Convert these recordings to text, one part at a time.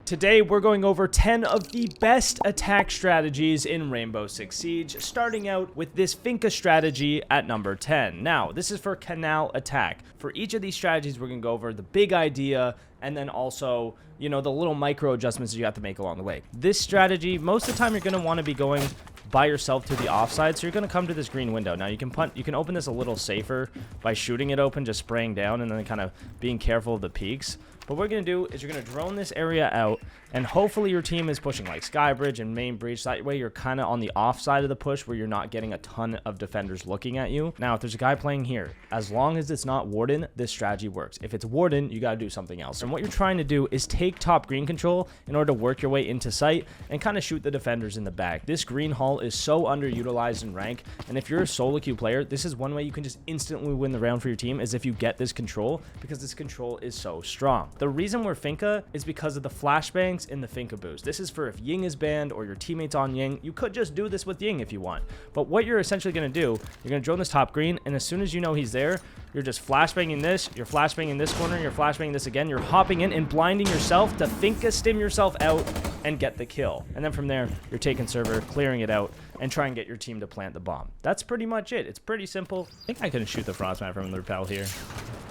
Today, we're going over 10 of the best attack strategies in Rainbow Six Siege, starting out with this Finka strategy at number 10. Now, this is for canal attack. For each of these strategies, we're going to go over the big idea, and then also, you know, the little micro adjustments you have to make along the way. This strategy, most of the time, you're going to want to be going by yourself to the offside, so you're going to come to this green window. Now, you can open this a little safer by shooting it open, just spraying down, and then kind of being careful of the peaks. What we're going to do is you're going to drone this area out, and hopefully your team is pushing like Skybridge and Main Breach. That way you're kind of on the off side of the push where you're not getting a ton of defenders looking at you. Now, if there's a guy playing here, as long as it's not Warden, this strategy works. If it's Warden, you got to do something else. And what you're trying to do is take top green control in order to work your way into sight and kind of shoot the defenders in the back. This green hull is so underutilized in rank, and if you're a solo queue player, this is one way you can just instantly win the round for your team, is if you get this control, because this control is so strong. The reason we're Finka is because of the flashbangs in the Finka boost. This is for if Ying is banned or your teammates on Ying. You could just do this with Ying if you want. But what you're essentially going to do, you're going to drone this top green, and as soon as you know he's there, you're just flashbanging this, you're flashbanging this corner, you're flashbanging this again, you're hopping in and blinding yourself to Finka stim yourself out and get the kill. And then from there, you're taking server, clearing it out, and try and get your team to plant the bomb. That's pretty much it. It's pretty simple. I think I can shoot the frostmat from the rappel here.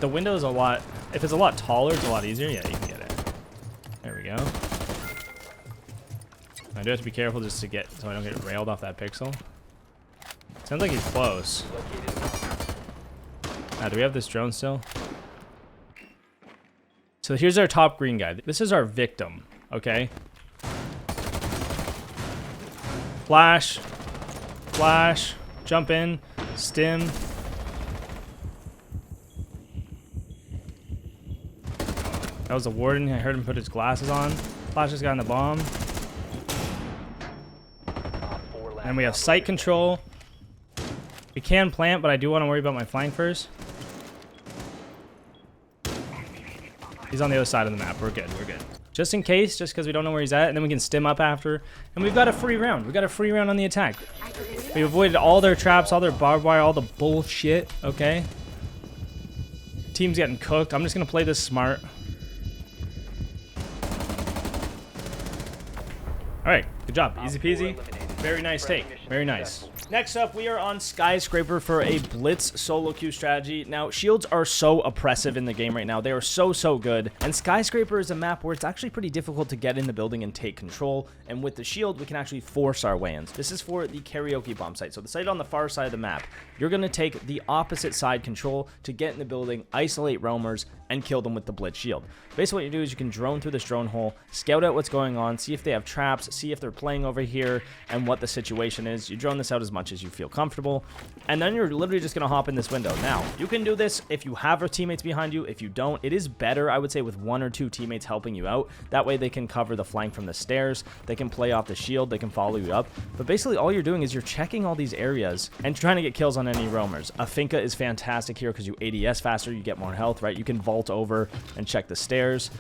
The window is a lot, if it's a lot taller, it's a lot easier. Yeah, you can get it. There we go. I do have to be careful just to get, so I don't get railed off that pixel. Sounds like he's close. Do we have this drone still? So here's our top green guy. This is our victim, okay? Flash, flash, jump in, stim. That was a warden. I heard him put his glasses on. Flash this guy on the bomb. And we have sight control. We can plant, but I do want to worry about my flank first. He's on the other side of the map. We're good. We're good. Just in case, just because we don't know where he's at, and then we can stim up after. And we've got a free round. We've got a free round on the attack. We avoided all their traps, all their barbed wire, all the bullshit, okay? Team's getting cooked. I'm just going to play this smart. All right, good job. Easy peasy. Very nice take. Very nice. Next up, we are on Skyscraper for a Blitz Solo Q strategy. Now, shields are so oppressive in the game right now. They are so good. And Skyscraper is a map where it's actually pretty difficult to get in the building and take control. And with the shield, we can actually force our way in. This is for the karaoke bomb site. So the site on the far side of the map, you're going to take the opposite side control to get in the building, isolate roamers, and kill them with the Blitz shield. Basically, what you do is you can drone through this drone hole, scout out what's going on, see if they have traps, see if they're playing over here, and what the situation is. You drone this out as much as you feel comfortable, and then you're literally just going to hop in this window. Now, you can do this if you have your teammates behind you. If you don't, it is better, I would say, with 1 or 2 teammates helping you out. That way they can cover the flank from the stairs, they can play off the shield, they can follow you up. But basically, all you're doing is you're checking all these areas and trying to get kills on any roamers. A Finka is fantastic here because you ADS faster, you get more health, right? You can vault over and check the stairs.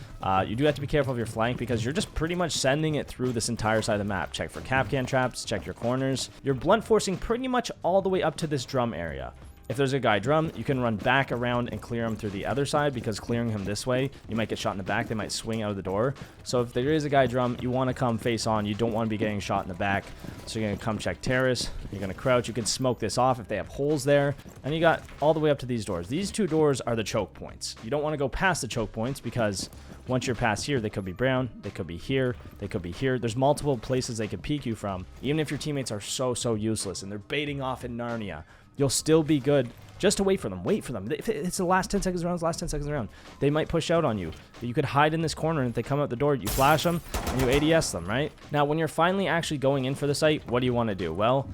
You do have to be careful of your flank because you're just pretty much sending it through this entire side of the map. Check for Kapkan traps, check your corners. You're blunt forcing pretty much all the way up to this drum area. If there's a guy drum, you can run back around and clear him through the other side, because clearing him this way, you might get shot in the back. They might swing out of the door. So if there is a guy drum, you want to come face on. You don't want to be getting shot in the back. So you're going to come check terrace. You're going to crouch. You can smoke this off if they have holes there. And you got all the way up to these doors. These 2 doors are the choke points. You don't want to go past the choke points, because once you're past here, they could be brown, they could be here, they could be here. There's multiple places they could peek you from. Even if your teammates are so useless and they're baiting off in Narnia, you'll still be good. Just to wait for them. Wait for them. If it's the last 10 seconds around, it's the last 10 seconds around. They might push out on you. But you could hide in this corner, and if they come out the door, you flash them, and you ADS them, right? Now, when you're finally actually going in for the site, what do you want to do? Well,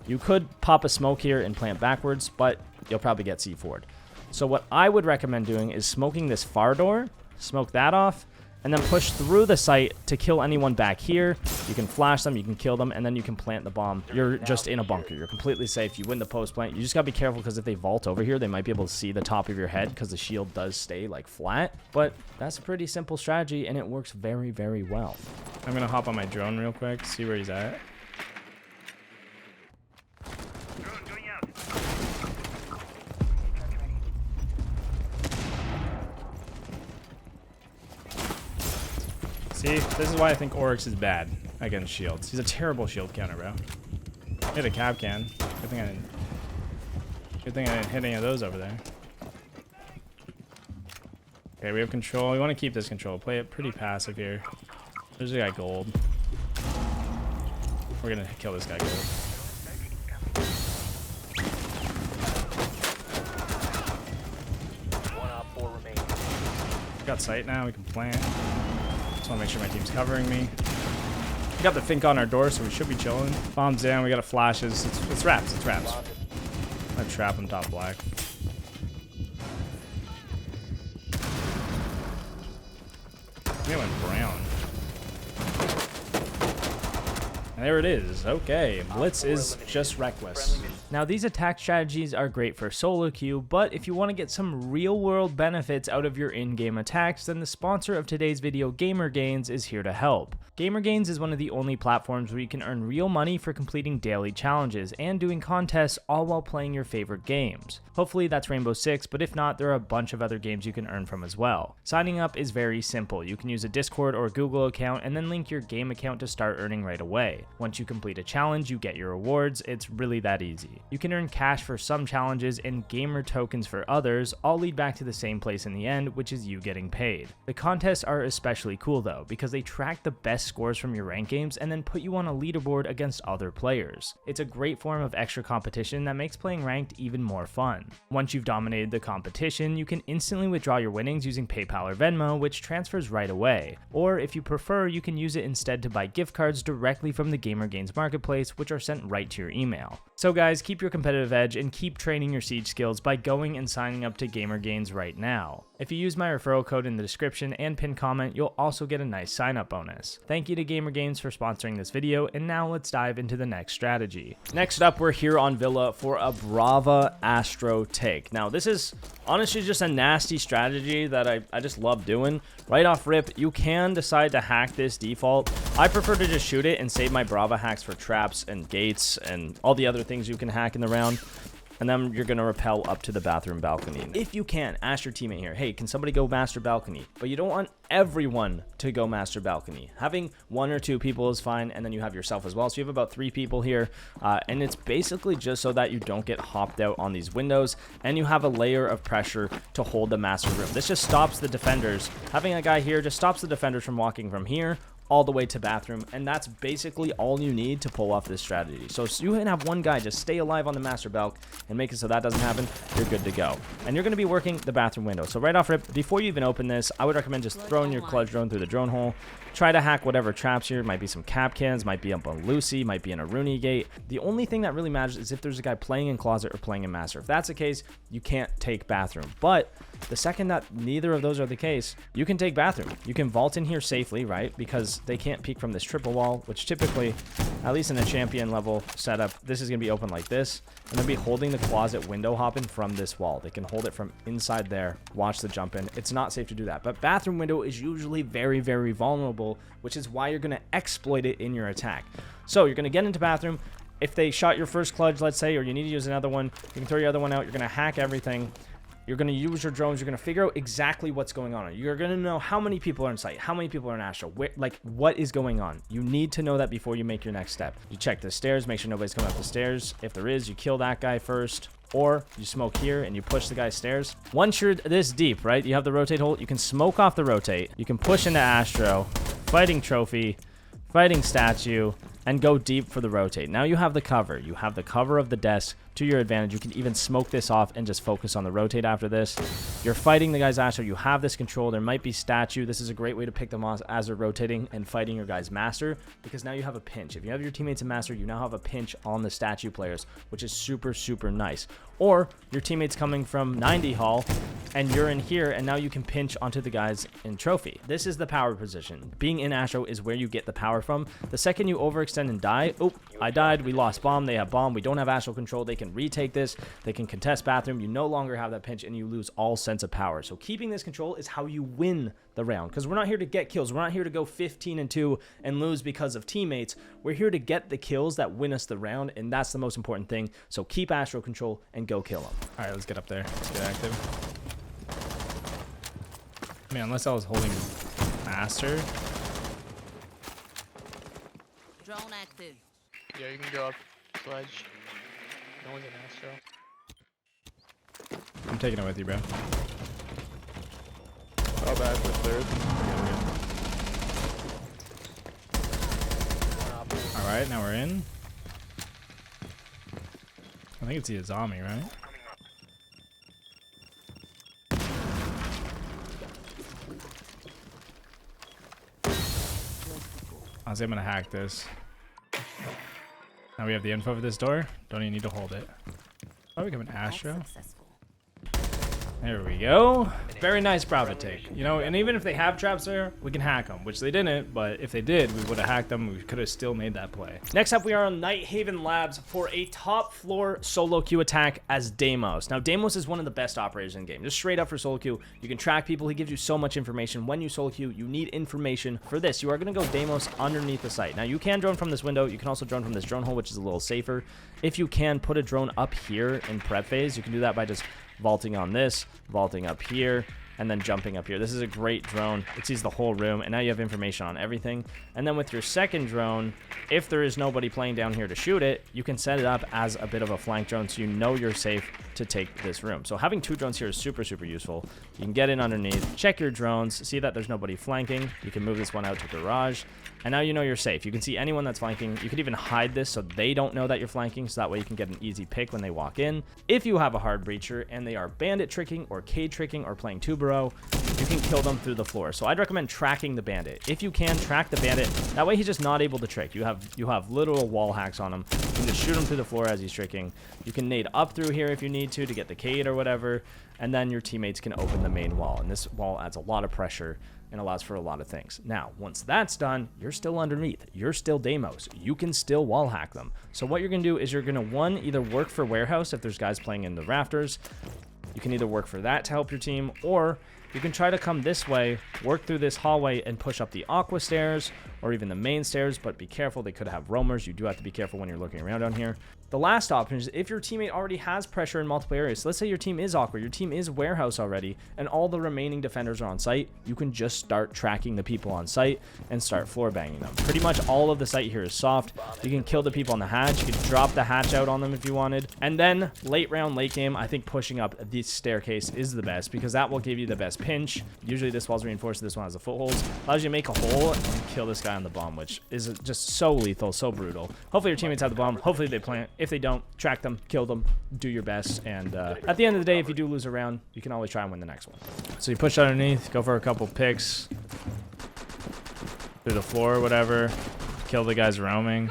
you could pop a smoke here and plant backwards, but you'll probably get C4'd. So what I would recommend doing is smoking this far door, smoke that off, and then push through the site to kill anyone back here. You can flash them, you can kill them, and then you can plant the bomb. You're just in a bunker. You're completely safe. You win the post plant. You just gotta be careful, because if they vault over here, they might be able to see the top of your head, because the shield does stay like flat. But that's a pretty simple strategy, and it works very well. I'm gonna hop on my drone real quick, see where he's at. See? This is why I think Oryx is bad against shields. He's a terrible shield counter, bro. Hit a cap can. Good thing I didn't hit any of those over there. Okay, we have control. We want to keep this control. Play it pretty passive here. There's a guy gold. We're gonna kill this guy gold. Got sight now. We can plant. Just want to make sure my team's covering me. We got the Finka on our door, so we should be chilling. Bombs down. We got a flashes. It's wraps. It's wraps. I'm gonna trap him top black. They went brown. And there it is. Okay, Blitz is just reckless. Now, these attack strategies are great for SoloQ, but if you want to get some real-world benefits out of your in-game attacks, then the sponsor of today's video, GamerGains, is here to help. GamerGains is one of the only platforms where you can earn real money for completing daily challenges and doing contests all while playing your favorite games. Hopefully that's Rainbow Six, but if not, there are a bunch of other games you can earn from as well. Signing up is very simple. You can use a Discord or a Google account and then link your game account to start earning right away. Once you complete a challenge, you get your rewards. It's really that easy. You can earn cash for some challenges and gamer tokens for others, all lead back to the same place in the end, which is you getting paid. The contests are especially cool though, because they track the best scores from your rank games and then put you on a leaderboard against other players. It's a great form of extra competition that makes playing ranked even more fun. Once you've dominated the competition, you can instantly withdraw your winnings using PayPal or Venmo, which transfers right away. Or if you prefer, you can use it instead to buy gift cards directly from the GamerGains marketplace, which are sent right to your email. So guys, keep your competitive edge and keep training your siege skills by going and signing up to GamerGains right now. If you use my referral code in the description and pinned comment, you'll also get a nice sign up bonus. Thank you to GamerGains for sponsoring this video, and now let's dive into the next strategy. Next up, we're here on Villa for a Brava Astro take. Now this is honestly just a nasty strategy that I just love doing. Right off rip, you can decide to hack this default. I prefer to just shoot it and save my Brava hacks for traps and gates and all the other things you can hack in the round. And then you're going to rappel up to the bathroom balcony. If you can, ask your teammate here, hey, can somebody go master balcony? But you don't want everyone to go master balcony. Having 1 or 2 people is fine, and then you have yourself as well. So you have about 3 people here, and it's basically just so that you don't get hopped out on these windows, and you have a layer of pressure to hold the master room. This just stops the defenders. Having a guy here just stops the defenders from walking from here all the way to bathroom, and that's basically all you need to pull off this strategy. So you can have one guy just stay alive on the master balk and make it so that doesn't happen. You're good to go, and you're going to be working the bathroom window. So right off rip, before you even open this, I would recommend just throwing your clutch drone through the drone hole. Try to hack whatever traps here. Might be some cap cans, might be up on Lucy, might be in a Rooney gate. The only thing that really matters is if there's a guy playing in closet or playing in master. If that's the case, you can't take bathroom. But the second that neither of those are the case, you can take bathroom. You can vault in here safely, right? Because they can't peek from this triple wall, which typically, at least in a champion level setup, this is going to be open like this. And they'll be holding the closet window hopping from this wall. They can hold it from inside there, watch the jump in. It's not safe to do that. But bathroom window is usually very, very vulnerable, which is why you're going to exploit it in your attack. So you're going to get into bathroom. If they shot your first clutch, let's say, or you need to use another one, you can throw your other one out. You're going to hack everything. You're going to use your drones. You're going to figure out exactly what's going on. You're going to know how many people are in sight, how many people are in Astro, like what is going on. You need to know that before you make your next step. You check the stairs, make sure nobody's coming up the stairs. If there is, you kill that guy first, or you smoke here and you push the guy's stairs. Once you're this deep, right, you have the rotate hole. You can smoke off the rotate. You can push into Astro, fighting trophy, fighting statue, and go deep for the rotate. Now you have the cover. You have the cover of the desk to your advantage. You can even smoke this off and just focus on the rotate after this. You're fighting the guy's Astro. You have this control. There might be statue. This is a great way to pick them off as they're rotating and fighting your guy's master, because now you have a pinch. If you have your teammates in master, you now have a pinch on the statue players, which is super, super nice. Or your teammates coming from 90 hall and you're in here, and now you can pinch onto the guys in trophy. This is the power position. Being in Astro is where you get the power from. The second you overextend and die, oh, I died, we lost bomb, they have bomb, we don't have Astro control, they can retake this, they can contest bathroom, you no longer have that pinch, and you lose all sense of power. So keeping this control is how you win the round, because we're not here to get kills. We're not here to go 15-2 and lose because of teammates. We're here to get the kills that win us the round, and that's the most important thing. So keep Astro control and go kill them. All right, let's get up there. Let's get active. I mean, unless I was holding master. Drone active. Yeah, you can go up sledge. No one's in Astro. I'm taking it with you, bro. Oh, bad for third. All right, now we're in. I think it's the Azami, right? Honestly, I'm gonna hack this. Now we have the info for this door. Don't even need to hold it. Oh, we become an Astro. There we go. Very nice Bravo take. You know, and even if they have traps there, we can hack them, which they didn't, but if they did, we would have hacked them. We could have still made that play. Next up, we are on Night Haven Labs for a top floor solo queue attack as Deimos. Now, Deimos is one of the best operators in the game. Just straight up for solo queue, you can track people. He gives you so much information. When you solo queue, you need information for this. You are going to go Deimos underneath the site. Now, you can drone from this window. You can also drone from this drone hole, which is a little safer. If you can put a drone up here in prep phase, you can do that by just vaulting on this, vaulting up here, and then jumping up here. This is a great drone. It sees the whole room, and now you have information on everything. And then with your second drone, if there is nobody playing down here to shoot it, you can set it up as a bit of a flank drone so you know you're safe to take this room. So having two drones here is super, super useful. You can get in underneath, check your drones, see that there's nobody flanking. You can move this one out to garage, and now you know you're safe. You can see anyone that's flanking. You could even hide this so they don't know that you're flanking, so that way you can get an easy pick when they walk in. If you have a hard breacher and they are bandit tricking or cage tricking or playing Tubero, you can kill them through the floor. So I'd recommend tracking the bandit. If you can, track the bandit. That way he's just not able to trick. You have literal wall hacks on him. You can just shoot him through the floor as he's tricking. You can nade up through here if you need to get the cade or whatever, and then your teammates can open the main wall. And this wall adds a lot of pressure and allows for a lot of things. Now, once that's done, you're still underneath. You're still Deimos. You can still wall hack them. So what you're gonna do is you're gonna, one, either work for warehouse if there's guys playing in the rafters. You can either work for that to help your team, or you can try to come this way, work through this hallway, and push up the aqua stairs, or even the main stairs, but be careful, they could have roamers. You do have to be careful when you're looking around down here. The last option is if your teammate already has pressure in multiple areas. So let's say your team is awkward, your team is warehouse already, and all the remaining defenders are on site. You can just start tracking the people on site and start floor banging them. Pretty much all of the site here is soft. You can kill the people on the hatch. You can drop the hatch out on them if you wanted. And then late round, late game, I think pushing up this staircase is the best because that will give you the best pinch. Usually this wall's reinforced. This one has a foothold. Allows you to make a hole and kill this guy on the bomb, which is just so lethal, so brutal. Hopefully your teammates have the bomb. Hopefully they plant. If they don't, track them, kill them, do your best, and at the end of the day, if you do lose a round, you can always try and win the next one. So you push underneath, go for a couple picks through the floor or whatever, kill the guys roaming.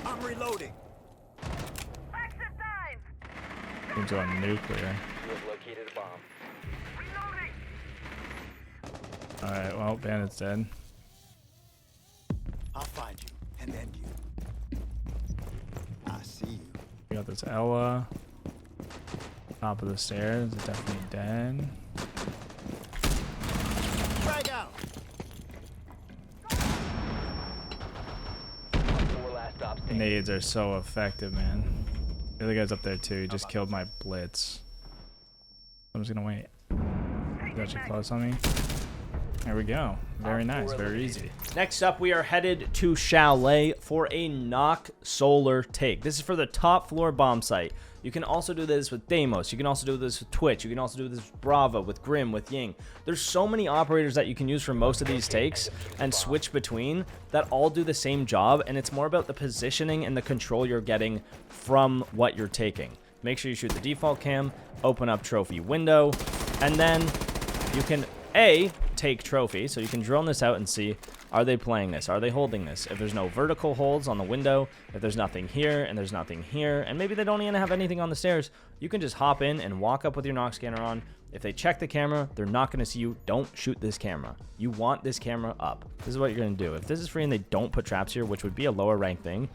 I'm reloading. Into a nuclear. You have located a bomb. Alright, well, Bandit's dead. I'll find you and end you. I see you. We got this Ella. Top of the stairs, it's definitely dead. Drag out. Nades are so effective, man. The other guy's up there too. He just killed my Blitz. I'm just gonna wait. He's actually close on me. There we go. Very nice. Very easy. Next up, we are headed to Chalet for a knock solar take. This is for the top floor bomb site. You can also do this with Deimos. You can also do this with Twitch. You can also do this with Bravo, with Grim, with Ying. There's so many operators that you can use for most of these takes and switch between that all do the same job. And it's more about the positioning and the control you're getting from what you're taking. Make sure you shoot the default cam, open up trophy window, and then you can take trophy, so you can drone this out and see, are they playing this? Are they holding this? If there's no vertical holds on the window, if there's nothing here and there's nothing here, and maybe they don't even have anything on the stairs, you can just hop in and walk up with your knock scanner on. If they check the camera, they're not going to see you. Don't shoot this camera. You want this camera up. This is what you're going to do. If this is free and they don't put traps here, which would be a lower rank thing,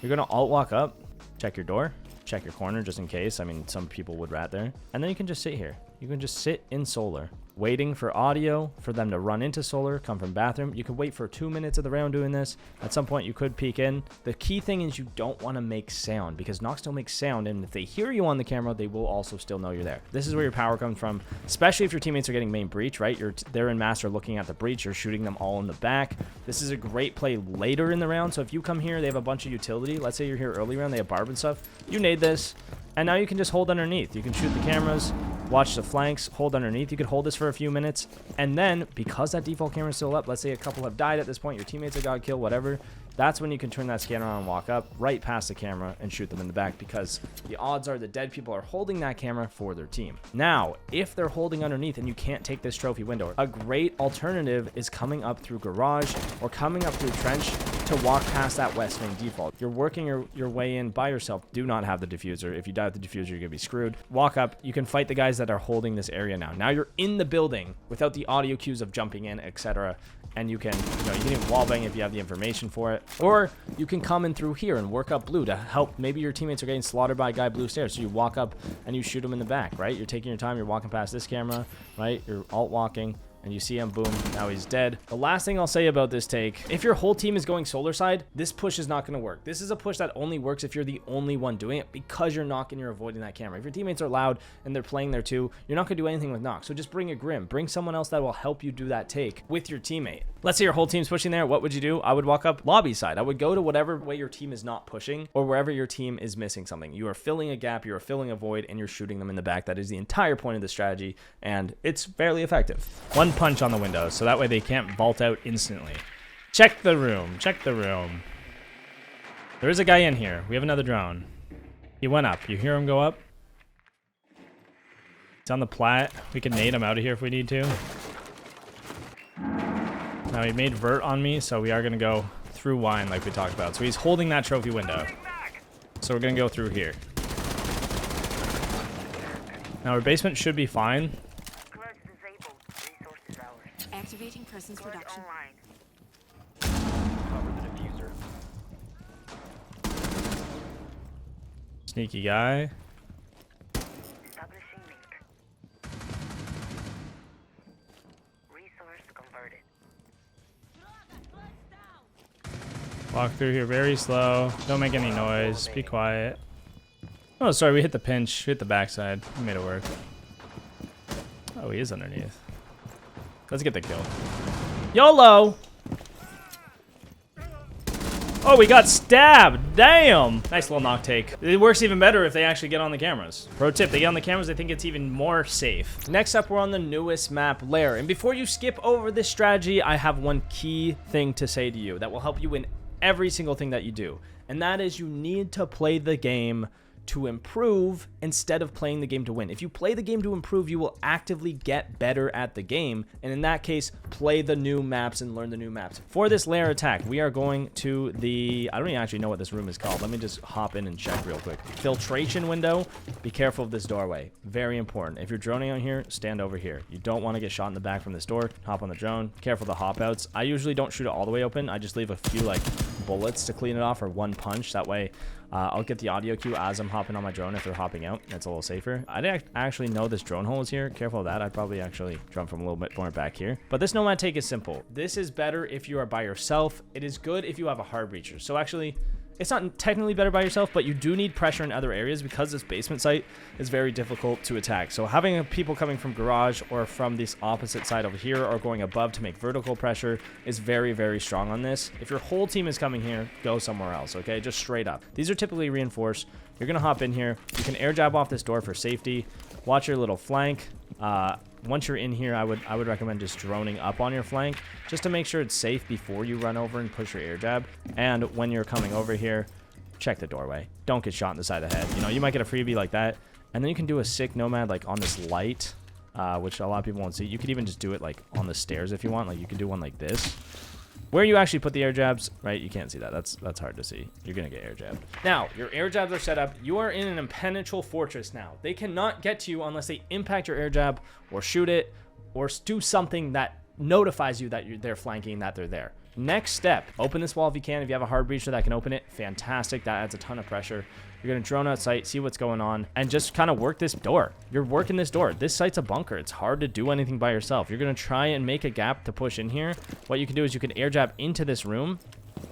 you're going to alt walk up, check your door, check your corner just in case. I mean, some people would rat there. And then you can just sit here. You can just sit in solar. waiting for audio, for them to run into solar, come from bathroom. You could wait for 2 minutes of the round doing this. At some point, you could peek in. The key thing is you don't want to make sound, because Nox don't make sound, and if they hear you on the camera, they will also still know you're there. This is where your power comes from, especially if your teammates are getting main breach, right? They're in master looking at the breach. You're shooting them all in the back. This is a great play later in the round. So if you come here, they have a bunch of utility. Let's say you're here early round, they have barb and stuff. You nade this, and now you can just hold underneath. You can shoot the cameras, watch the flanks, hold underneath. You could hold this for a few minutes, and then because that default camera is still up, let's say a couple have died at this point, your teammates have got killed, whatever, that's when you can turn that scanner on and walk up right past the camera and shoot them in the back, because the odds are the dead people are holding that camera for their team. Now, if they're holding underneath and you can't take this trophy window, a great alternative is coming up through garage or coming up through trench to walk past that west wing default. You're working your way in by yourself. Do not have the diffuser. If you die with the diffuser, you're gonna be screwed. Walk up. You can fight the guys that are holding this area now. Now you're in the building without the audio cues of jumping in, etc. And you can even wallbang if you have the information for it. Or you can come in through here and work up blue to help. Maybe your teammates are getting slaughtered by a guy blue stairs, so you walk up and you shoot him in the back, right? You're taking your time. You're walking past this camera, right? You're alt walking. And you see him, boom, now he's dead. The last thing I'll say about this take, if your whole team is going solar side, this push is not going to work. This is a push that only works if you're the only one doing it, because you're knocking, you're avoiding that camera. If your teammates are loud and they're playing there too, you're not going to do anything with knock. So just bring a Grim. Bring someone else that will help you do that take with your teammate. Let's say your whole team's pushing there. What would you do? I would walk up lobby side. I would go to whatever way your team is not pushing, or wherever your team is missing something. You are filling a gap, you are filling a void, and you're shooting them in the back. That is the entire point of the strategy, and it's fairly effective. One punch on the windows, so that way they can't vault out instantly. Check the room. Check the room. There is a guy in here. We have another drone. He went up. You hear him go up? It's on the plat. We can nade him out of here if we need to. Now he made vert on me, so we are going to go through wine like we talked about. So he's holding that trophy window. So we're going to go through here. Now our basement should be fine. Activating presence reduction. Sneaky guy. Establishing link. Resource converted. Walk through here very slow. Don't make any noise. Be quiet. Oh, sorry. We hit the pinch. Hit the backside. We made it work. Oh, he is underneath. Let's get the kill. YOLO! Oh, we got stabbed. Damn. Nice little knock take. It works even better if they actually get on the cameras. Pro tip, they get on the cameras, I think it's even more safe. Next up, we're on the newest map, Lair. And before you skip over this strategy, I have one key thing to say to you that will help you in every single thing that you do. And that is you need to play the game to improve instead of playing the game to win. If you play the game to improve, you will actively get better at the game. And in that case, play the new maps and learn the new maps. For this Lair attack, we are going to the, I don't even actually know what this room is called. Let me just hop in and check real quick. Filtration window. Be careful of this doorway. Very important. If you're droning on here, stand over here. You don't want to get shot in the back from this door. Hop on the drone. Careful of the hop outs. I usually don't shoot it all the way open. I just leave a few like bullets to clean it off, or one punch. That way I'll get the audio cue as I'm hopping on my drone if they're hopping out. That's a little safer. I didn't actually know this drone hole is here. Careful of that. I'd probably actually drone from a little bit more back here. But this Nomad take is simple. This is better if you are by yourself. It is good if you have a hard breacher. So actually, it's not technically better by yourself, but you do need pressure in other areas because this basement site is very difficult to attack. So having people coming from garage or from this opposite side over here or going above to make vertical pressure is very, very strong on this. If your whole team is coming here, go somewhere else, okay? Just straight up. These are typically reinforced. You're going to hop in here. You can air jab off this door for safety. Watch your little flank. Once you're in here, I would recommend just droning up on your flank just to make sure it's safe before you run over and push your air jab. And when you're coming over here, check the doorway. Don't get shot in the side of the head. You know, you might get a freebie like that. And then you can do a sick Nomad like on this light, which a lot of people won't see. You could even just do it like on the stairs if you want. Like you could do one like this. Where you actually put the air jabs, right? You can't see that. That's hard to see. You're going to get air jabbed. Now, your air jabs are set up. You are in an impenetrable fortress now. They cannot get to you unless they impact your air jab or shoot it or do something that notifies you that they're flanking, that they're there. Next step, open this wall if you can. If you have a hard breacher that can open it, fantastic. That adds a ton of pressure. You're going to drone out sight, see what's going on, and just kind of work this door. You're working this door. This site's a bunker. It's hard to do anything by yourself. You're going to try and make a gap to push in here. What you can do is you can air jab into this room,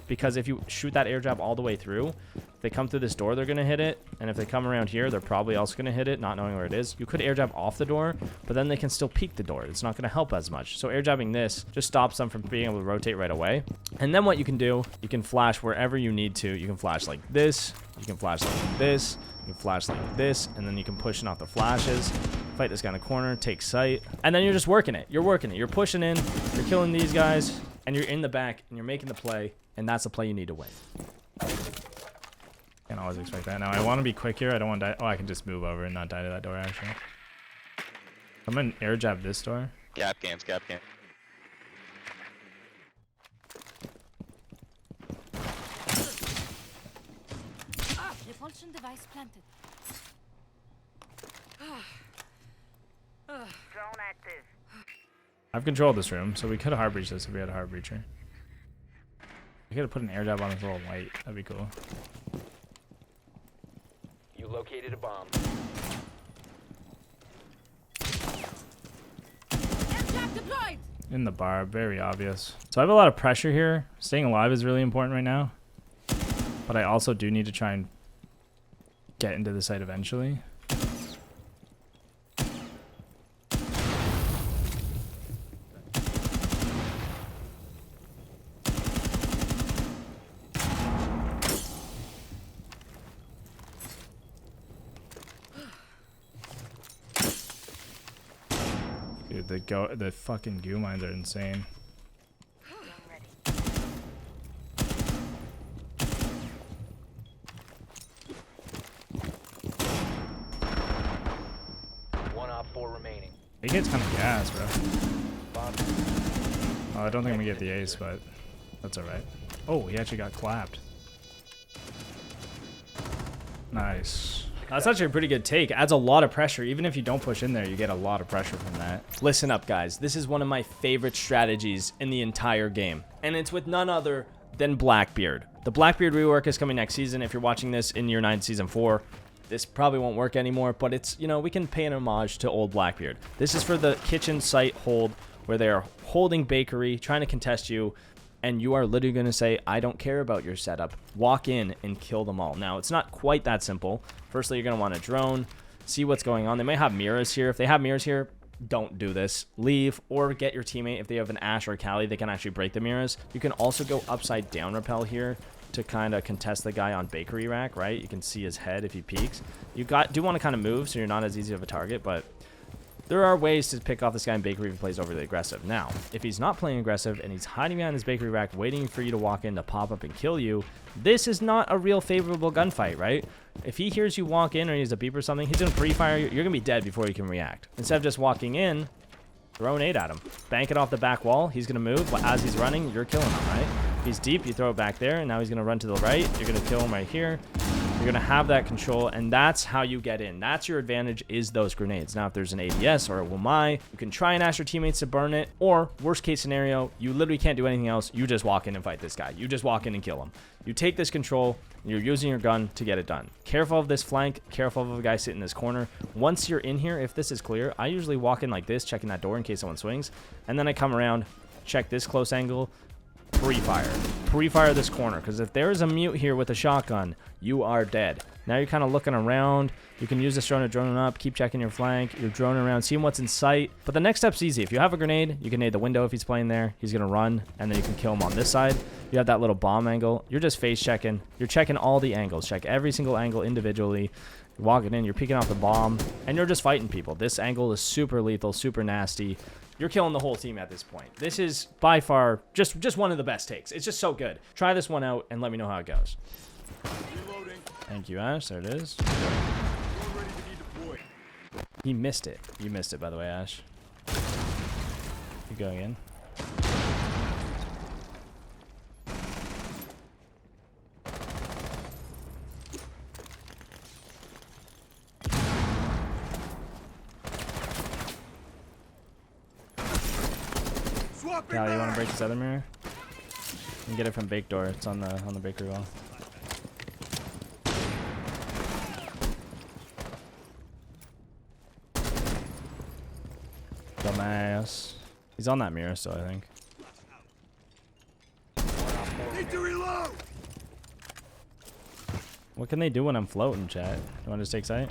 because if you shoot that air jab all the way through, if they come through this door, they're going to hit it. And if they come around here, they're probably also going to hit it, not knowing where it is. You could air jab off the door, but then they can still peek the door. It's not going to help as much. So air jabbing this just stops them from being able to rotate right away. And then what you can do, you can flash wherever you need to. You can flash like this. You can flash like this. You can flash like this. And then you can push out the flashes. Fight this guy in the corner. Take sight. And then you're just working it. You're working it. You're pushing in. You're killing these guys. And you're in the back. And you're making the play. And that's the play you need to win. Can't always expect that. Now, I want to be quick here. I don't want to die. Oh, I can just move over and not die to that door, actually. I'm going to air jab this door. Gap cans, gap can. Repulsion device planted. Drone active. I've controlled this room, so we could have hard breached this if we had a hard breacher. We could have put an air jab on this little light. That'd be cool. You located a bomb. Aircraft deployed. In the bar, very obvious. So I have a lot of pressure here. Staying alive is really important right now. But I also do need to try and get into the site eventually. Dude, the fucking goo mines are insane. One op 4 remaining. He gets kind of gas, bro. Bomb. Oh, I don't think I'm gonna get the ace, but that's alright. Oh, he actually got clapped. Nice. That's actually a pretty good take. Adds a lot of pressure. Even if you don't push in there, you get a lot of pressure from that. Listen up, guys. This is one of my favorite strategies in the entire game. And it's with none other than Blackbeard. The Blackbeard rework is coming next season. If you're watching this in Year 9 Season 4, this probably won't work anymore, but it's, you know, we can pay an homage to old Blackbeard. This is for the kitchen site hold where they are holding bakery, trying to contest you, and you are literally going to say, I don't care about your setup. Walk in and kill them all. Now, it's not quite that simple. Firstly, you're going to want to drone, see what's going on. They may have mirrors here. If they have mirrors here, don't do this. Leave or get your teammate. If they have an Ash or a Chalet, they can actually break the mirrors. You can also go upside down rappel here to kind of contest the guy on bakery rack, right? You can see his head if he peeks. You do want to kind of move so you're not as easy of a target, but there are ways to pick off this guy in bakery if he plays overly aggressive. Now, if he's not playing aggressive and he's hiding behind his bakery rack waiting for you to walk in to pop up and kill you, this is not a real favorable gunfight, right? If he hears you walk in or he's a beep or something, he's going to pre-fire you. You're going to be dead before you can react. Instead of just walking in, throw an 8 at him. Bank it off the back wall. He's going to move. But as he's running, you're killing him, right? If he's deep, you throw it back there, and now he's going to run to the right. You're going to kill him right here. You're going to have that control, and that's how you get in. That's your advantage, is those grenades. Now, if there's an ADS or a Wumai, you can try and ask your teammates to burn it, or worst case scenario, you literally can't do anything else. You just walk in and fight this guy. You just walk in and kill him. You take this control, and you're using your gun to get it done. Careful of this flank. Careful of the guy sitting in this corner. Once you're in here, if this is clear, I usually walk in like this, checking that door in case someone swings, and then I come around, check this close angle, pre-fire. Pre-fire this corner, because if there is a mute here with a shotgun, you are dead. Now you're kind of looking around. You can use this drone to drone up, keep checking your flank. You're droning around, seeing what's in sight. But the next step's easy. If you have a grenade, you can nade the window if he's playing there. He's going to run, and then you can kill him on this side. You have that little bomb angle. You're just face checking. You're checking all the angles. Check every single angle individually. You're walking in, you're peeking off the bomb, and you're just fighting people. This angle is super lethal, super nasty. You're killing the whole team at this point. This is by far just one of the best takes. It's just so good. Try this one out and let me know how it goes. Reloading. Thank you, Ash. There it is. Ready to be deployed. He missed it. You missed it, by the way, Ash. Keep going in. Cal, you want to break this other mirror? You can get it from Bake Door. It's on the bakery wall. Dumbass. He's on that mirror still, I think. Need to reload. What can they do when I'm floating, chat? You want to just take sight?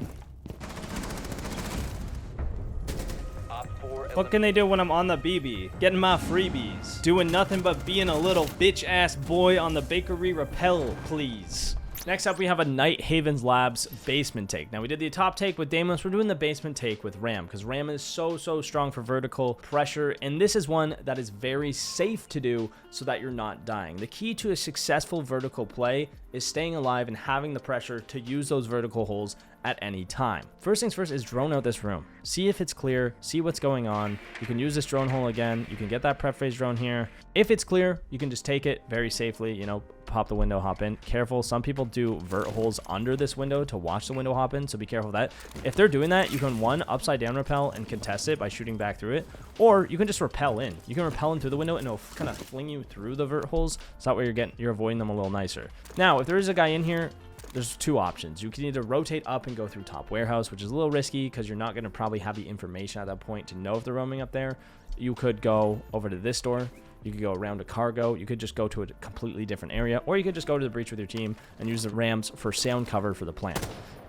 Op 4 What can they do when I'm on the BB? Getting my freebies. Doing nothing but being a little bitch-ass boy on the bakery rappel, please. Next up, we have a Night Havens Labs basement take. Now, we did the top take with Deimos. We're doing the basement take with Ram because Ram is so strong for vertical pressure. And this is one that is very safe to do so that you're not dying. The key to a successful vertical play is staying alive and having the pressure to use those vertical holes at any time. First things first is drone out this room. See if it's clear, see what's going on. You can use this drone hole again. You can get that prep phase drone here. If it's clear, you can just take it very safely, you know, pop the window, hop in. Careful, some people do vert holes under this window to watch the window hop in, so be careful of that. If they're doing that, you can one, upside down rappel and contest it by shooting back through it, or you can just rappel in. You can rappel in through the window and it'll kind of fling you through the vert holes, so that way you're avoiding them a little nicer. Now, if there is a guy in here, there's two options. You can either rotate up and go through top warehouse, which is a little risky because you're not going to probably have the information at that point to know if they're roaming up there. You could go over to this door. You could go around to cargo. You could just go to a completely different area, or you could just go to the breach with your team and use the Rams for sound cover for the plant.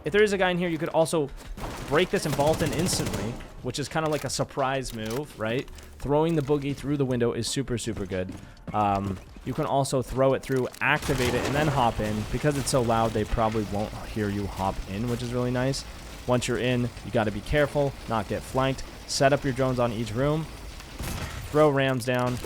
If there is a guy in here, you could also break this and vault in instantly, which is kind of like a surprise move, right? Throwing the boogie through the window is super good. You can also throw it through, activate it, and then hop in. Because it's so loud, they probably won't hear you hop in, which is really nice. Once you're in, you got to be careful, not get flanked. Set up your drones on each room. Throw Rams down.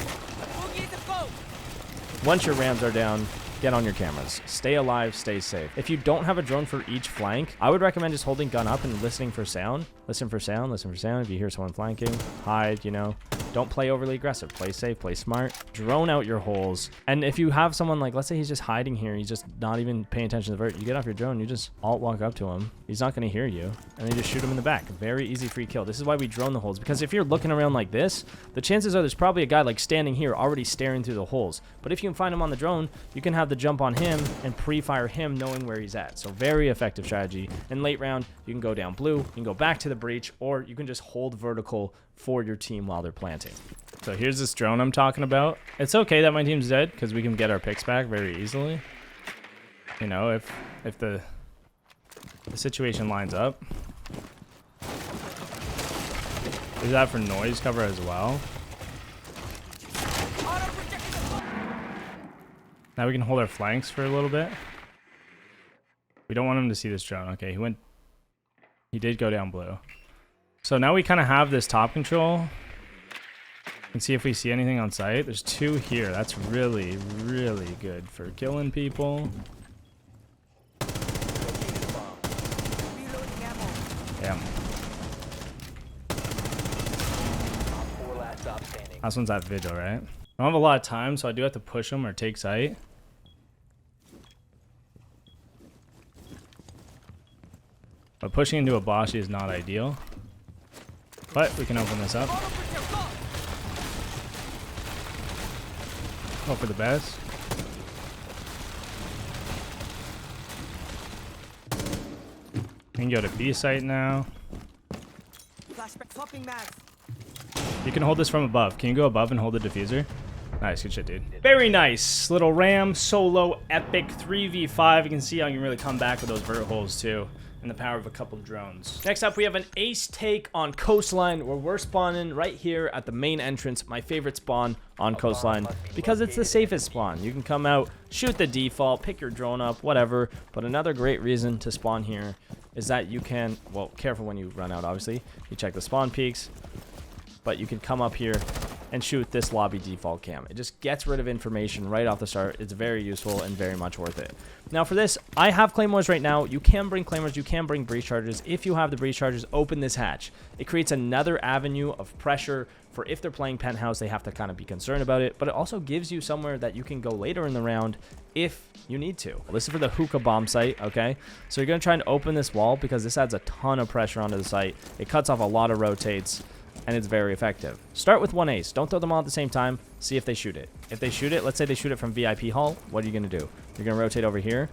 Once your Rams are down, get on your cameras. Stay alive, stay safe. If you don't have a drone for each flank, I would recommend just holding gun up and listening for sound. Listen for sound, listen for sound. If you hear someone flanking, hide, you know. Don't play overly aggressive. Play safe, play smart. Drone out your holes. And if you have someone like, let's say he's just hiding here, he's just not even paying attention to the vert, you get off your drone, you just alt walk up to him. He's not going to hear you. And then you just shoot him in the back. Very easy free kill. This is why we drone the holes. Because if you're looking around like this, the chances are there's probably a guy like standing here already staring through the holes. But if you can find him on the drone, you can have the jump on him and pre-fire him knowing where he's at. So very effective strategy. In late round, you can go down blue, you can go back to the breach, or you can just hold vertical for your team while they're planting. So here's this drone I'm talking about. It's okay that my team's dead because we can get our picks back very easily. You know, if the situation lines up. Is that for noise cover as well? Now we can hold our flanks for a little bit. We don't want him to see this drone. Okay, he did go down blue. So now we kind of have this top control. And see if we see anything on site. There's two here. That's really good for killing people. Yeah. Last one's at vigil, right? I don't have a lot of time, so I do have to push them or take sight. But pushing into a Boshi is not ideal. But we can open this up. Hope for the best. We can go to B site now. You can hold this from above. Can you go above and hold the diffuser? Nice, good shit, dude. Very nice. Little Ram solo epic 3v5. You can see how you can really come back with those vert holes too. And the power of a couple drones. Next up, we have an ace take on Coastline, where we're spawning right here at the main entrance, my favorite spawn on Coastline, because it's the safest spawn. You can come out, shoot the default, pick your drone up, whatever. But another great reason to spawn here is that you can, well, careful when you run out, obviously. You check the spawn peaks, but you can come up here and shoot this lobby default cam. It just gets rid of information right off the start. It's very useful and very much worth it. Now for this, I have claymores right now. You can bring claymores, you can bring breach charges. If you have the breach charges, open this hatch. It creates another avenue of pressure for if they're playing penthouse, they have to kind of be concerned about it, but it also gives you somewhere that you can go later in the round if you need to. This is for the hookah bomb site, okay? So you're gonna try and open this wall because this adds a ton of pressure onto the site. It cuts off a lot of rotates, and it's very effective. Start with one ace. Don't throw them all at the same time. See if they shoot it. If they shoot it, let's say they shoot it from VIP hall, what are you going to do? You're going to rotate over here,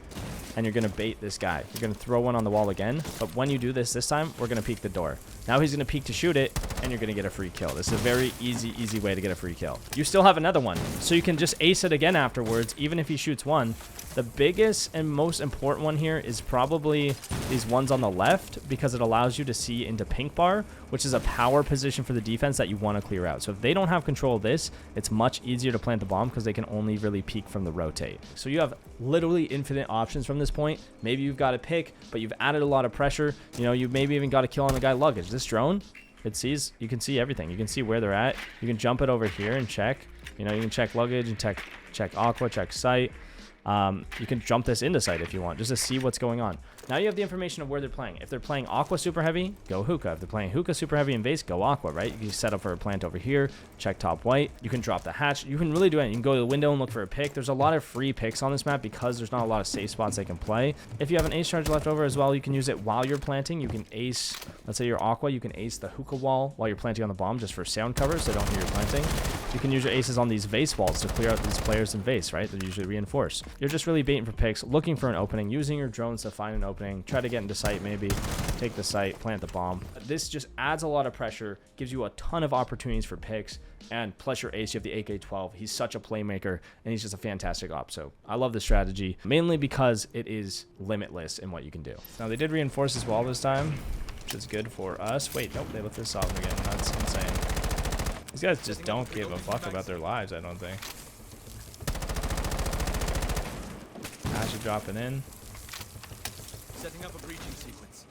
and you're going to bait this guy. You're going to throw one on the wall again, but when you do this time, we're going to peek the door. Now he's going to peek to shoot it, and you're going to get a free kill. This is a very easy way to get a free kill. You still have another one, so you can just ace it again afterwards, even if he shoots one. The biggest and most important one here is probably these ones on the left, because it allows you to see into pink bar, which is a power position for the defense that you want to clear out. So if they don't have control of this, it's much easier to plant the bomb because they can only really peek from the rotate. So you have literally infinite options from this point. Maybe you've got to pick, but you've added a lot of pressure. You know, you maybe even got to kill on the guy luggage. This drone, it sees, you can see everything. You can see where they're at. You can jump it over here and check. You know, you can check luggage and check aqua, check sight. You can jump this into sight if you want, just to see what's going on. Now you have the information of where they're playing. If they're playing aqua super heavy, go hookah. If they're playing hookah super heavy and base, go aqua, right? You can set up for a plant over here, check top white. You can drop the hatch. You can really do anything. You can go to the window and look for a pick. There's a lot of free picks on this map because there's not a lot of safe spots they can play. If you have an ace charge left over as well, you can use it while you're planting. You can ace, let's say you're aqua, you can ace the hookah wall while you're planting on the bomb just for sound cover so they don't hear you planting. You can use your aces on these vase walls to clear out these players in vase, right? They're usually reinforced. You're just really baiting for picks, looking for an opening, using your drones to find an opening, try to get into sight maybe, take the sight, plant the bomb. This just adds a lot of pressure, gives you a ton of opportunities for picks, and plus your ace, you have the AK-12. He's such a playmaker, and he's just a fantastic op. So I love this strategy, mainly because it is limitless in what you can do. Now they did reinforce this wall this time, which is good for us. Wait, nope, they left this off again. That's insane. These guys just don't give a fuck about their lives, I don't think. Actually dropping in. Setting up a breaching sequence.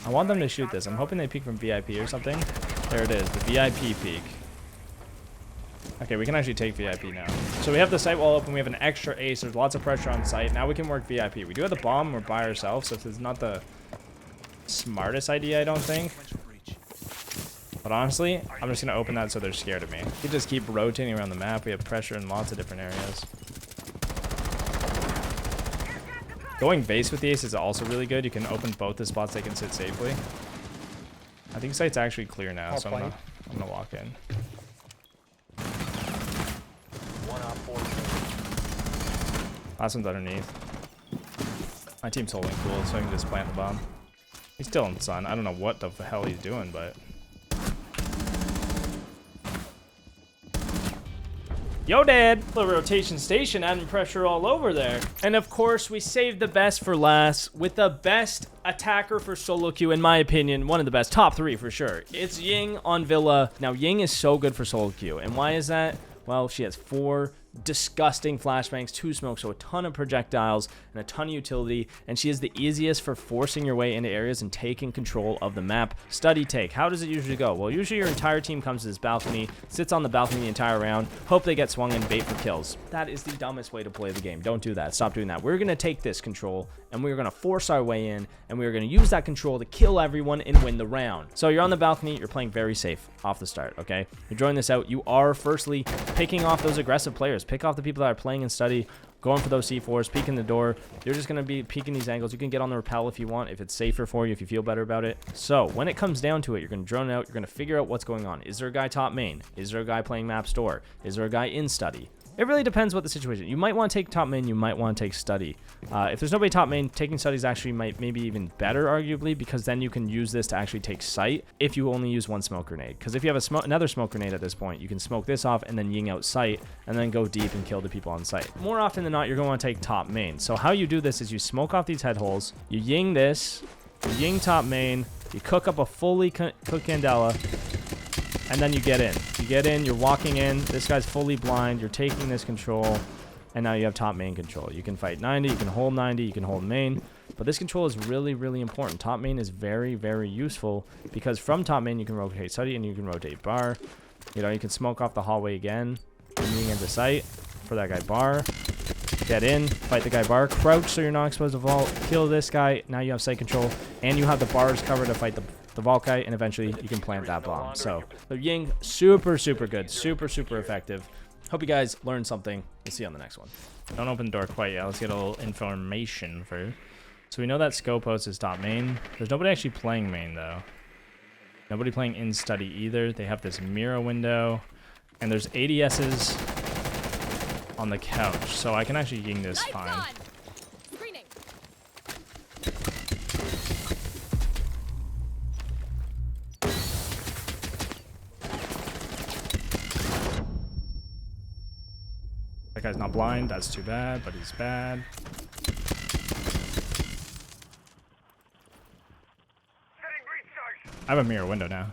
I want them to shoot this. I'm hoping they peek from VIP or something. There it is, the VIP peek. Okay, we can actually take VIP now. So we have the site wall open. We have an extra ace. There's lots of pressure on site. Now we can work VIP. We do have the bomb. We're by ourselves, so it's not the smartest idea, I don't think. But honestly, I'm just going to open that so they're scared of me. We just keep rotating around the map. We have pressure in lots of different areas. Going base with the ace is also really good. You can open both the spots they can sit safely. I think site's actually clear now, so I'm gonna walk in. Last one's underneath. My team's holding cool, so I can just plant the bomb. He's still in sun. I don't know what the hell he's doing, but... Yo, Dad! Little rotation station, adding pressure all over there. And of course, we saved the best for last with the best attacker for solo queue, in my opinion. One of the best, top 3 for sure. It's Ying on Villa. Now, Ying is so good for solo queue. And why is that? Well, she has 4 disgusting flashbangs, 2 smokes, so a ton of projectiles and a ton of utility, and she is the easiest for forcing your way into areas and taking control of the map. Study take. How does it usually go? Well, usually your entire team comes to this balcony, sits on the balcony the entire round, hope they get swung and bait for kills. That is the dumbest way to play the game. Don't do that. Stop doing that. We're going to take this control and we're going to force our way in, and we're going to use that control to kill everyone and win the round. So you're on the balcony, you're playing very safe off the start, okay? You're drawing this out. You are firstly picking off those aggressive players. Pick off the people that are playing in study, going for those C4s, peeking the door. You're just going to be peeking these angles. You can get on the rappel if you want, if it's safer for you, if you feel better about it. So when it comes down to it, you're going to drone out. You're going to figure out what's going on. Is there a guy top main? Is there a guy playing map store? Is there a guy in study? It really depends what the situation. You might want to take top main. You might want to take study. If there's nobody top main, taking studies actually might maybe even better, arguably, because then you can use this to actually take sight if you only use 1 smoke grenade. Because if you have another smoke grenade at this point, you can smoke this off and then ying out sight and then go deep and kill the people on site. More often than not, you're going to want to take top main. So how you do this is you smoke off these head holes, you ying this, you ying top main, you cook up a fully cooked candela, and then you get in. You get in, you're walking in, this guy's fully blind, you're taking this control, and now you have top main control. You can fight 90, you can hold 90, you can hold main, but this control is really, really important. Top main is very, very useful, because from top main you can rotate study and you can rotate bar. You know, you can smoke off the hallway again, moving into sight for that guy bar. Get in, fight the guy bar, crouch so you're not exposed to vault, kill this guy, now you have sight control, and you have the bars covered to fight the vault guy, and eventually you can plant that bomb. So the Ying, super, super good, super, super effective. Hope you guys learned something. We'll see you on the next one. Don't open the door quite yet. Let's get a little information first. So we know that scope post is top main. There's nobody actually playing main though. Nobody playing in study either. They have this mirror window, and there's ADSs on the couch, so I can actually ying this fine. guy's not blind. That's too bad, but he's bad. I have a mirror window now.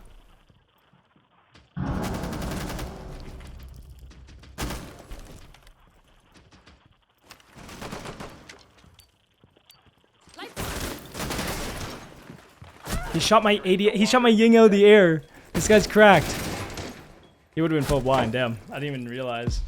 He shot my 88. He shot my Ying out of the air. This guy's cracked. He would have been full blind. Damn. I didn't even realize.